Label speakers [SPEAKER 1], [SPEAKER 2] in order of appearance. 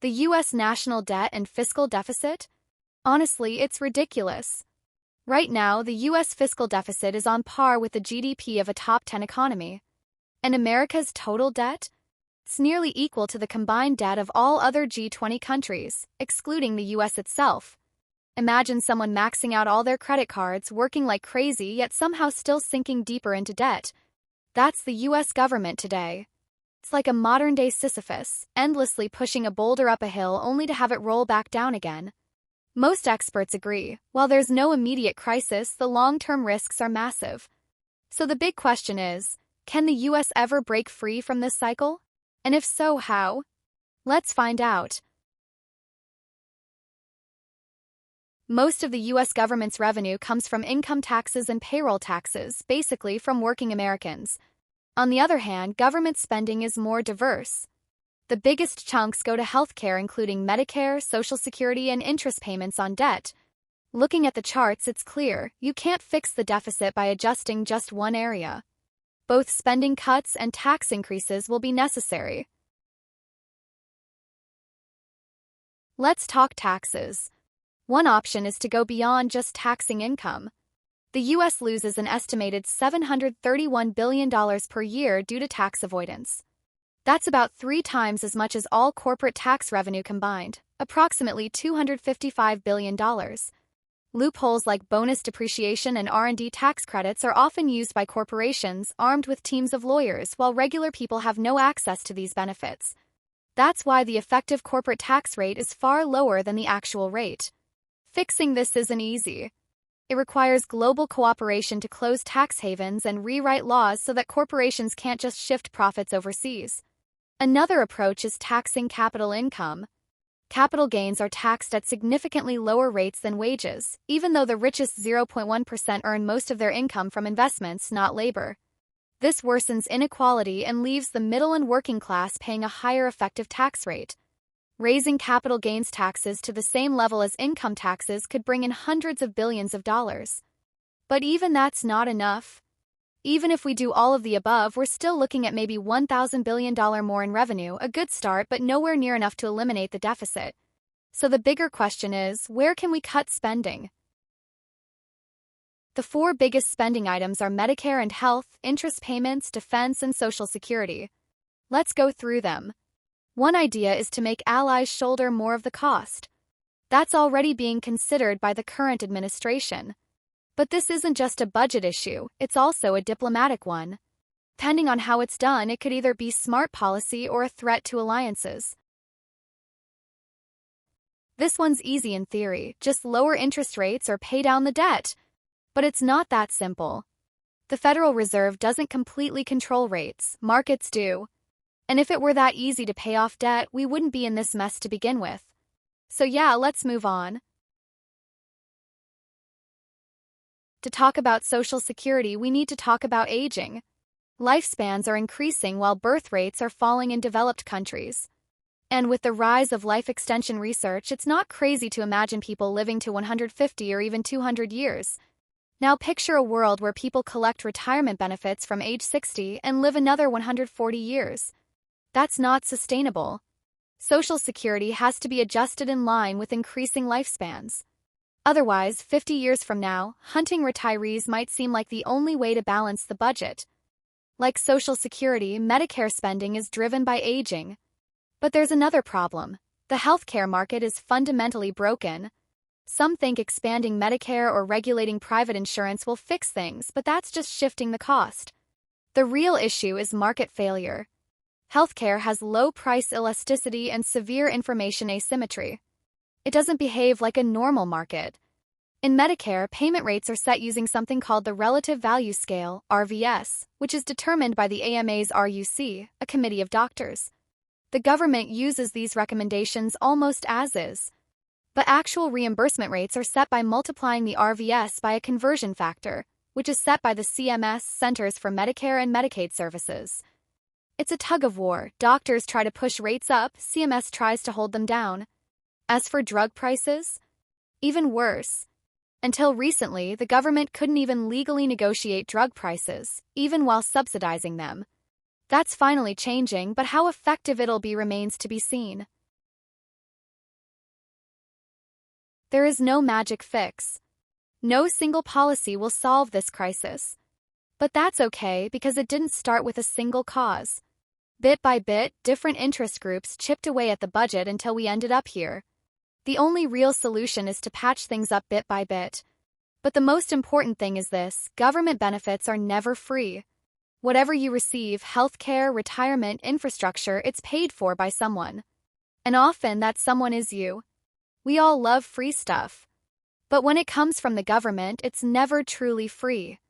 [SPEAKER 1] The U.S. national debt and fiscal deficit? Honestly, it's ridiculous. Right now, the U.S. fiscal deficit is on par with the GDP of a top 10 economy. And America's total debt? It's nearly equal to the combined debt of all other G20 countries, excluding the U.S. itself. Imagine someone maxing out all their credit cards, working like crazy, yet somehow still sinking deeper into debt. That's the U.S. government today. It's like a modern-day Sisyphus, endlessly pushing a boulder up a hill only to have it roll back down again. Most experts agree, while there's no immediate crisis, the long-term risks are massive. So the big question is, can the U.S. ever break free from this cycle? And if so, how? Let's find out. Most of the U.S. government's revenue comes from income taxes and payroll taxes, basically from working Americans. On the other hand, government spending is more diverse. The biggest chunks go to healthcare, including Medicare, Social Security, and interest payments on debt. Looking at the charts, it's clear, you can't fix the deficit by adjusting just one area. Both spending cuts and tax increases will be necessary. Let's talk taxes. One option is to go beyond just taxing income. The U.S. loses an estimated $731 billion per year due to tax avoidance. That's about 3 times as much as all corporate tax revenue combined, approximately $255 billion. Loopholes like bonus depreciation and R&D tax credits are often used by corporations armed with teams of lawyers, while regular people have no access to these benefits. That's why the effective corporate tax rate is far lower than the actual rate. Fixing this isn't easy. It requires global cooperation to close tax havens and rewrite laws so that corporations can't just shift profits overseas. Another approach is taxing capital income. Capital gains are taxed at significantly lower rates than wages, even though the richest 0.1% earn most of their income from investments, not labor. This worsens inequality and leaves the middle and working class paying a higher effective tax rate. Raising capital gains taxes to the same level as income taxes could bring in hundreds of billions of dollars. But even that's not enough. Even if we do all of the above, we're still looking at maybe $1,000 billion more in revenue, a good start, but nowhere near enough to eliminate the deficit. So the bigger question is, where can we cut spending? The 4 biggest spending items are Medicare and health, interest payments, defense, and Social Security. Let's go through them. One idea is to make allies shoulder more of the cost. That's already being considered by the current administration. But this isn't just a budget issue, it's also a diplomatic one. Depending on how it's done, it could either be smart policy or a threat to alliances. This one's easy in theory, just lower interest rates or pay down the debt. But it's not that simple. The Federal Reserve doesn't completely control rates, markets do. And if it were that easy to pay off debt, we wouldn't be in this mess to begin with. So yeah, let's move on. To talk about Social Security, we need to talk about aging. Lifespans are increasing while birth rates are falling in developed countries. And with the rise of life extension research, it's not crazy to imagine people living to 150 or even 200 years. Now picture a world where people collect retirement benefits from age 60 and live another 140 years. That's not sustainable. Social Security has to be adjusted in line with increasing lifespans. Otherwise, 50 years from now, hunting retirees might seem like the only way to balance the budget. Like Social Security, Medicare spending is driven by aging. But there's another problem. The healthcare market is fundamentally broken. Some think expanding Medicare or regulating private insurance will fix things, but that's just shifting the cost. The real issue is market failure. Healthcare has low price elasticity and severe information asymmetry. It doesn't behave like a normal market. In Medicare, payment rates are set using something called the Relative Value Scale, RVS, which is determined by the AMA's RUC, a committee of doctors. The government uses these recommendations almost as is. But actual reimbursement rates are set by multiplying the RVS by a conversion factor, which is set by the CMS, Centers for Medicare and Medicaid Services. It's a tug-of-war. Doctors try to push rates up, CMS tries to hold them down. As for drug prices, even worse. Until recently, the government couldn't even legally negotiate drug prices, even while subsidizing them. That's finally changing, but how effective it'll be remains to be seen. There is no magic fix. No single policy will solve this crisis. But that's okay because it didn't start with a single cause. Bit by bit, different interest groups chipped away at the budget until we ended up here. The only real solution is to patch things up bit by bit. But the most important thing is this: government benefits are never free. Whatever you receive, healthcare, retirement, infrastructure, it's paid for by someone. And often that someone is you. We all love free stuff. But when it comes from the government, it's never truly free.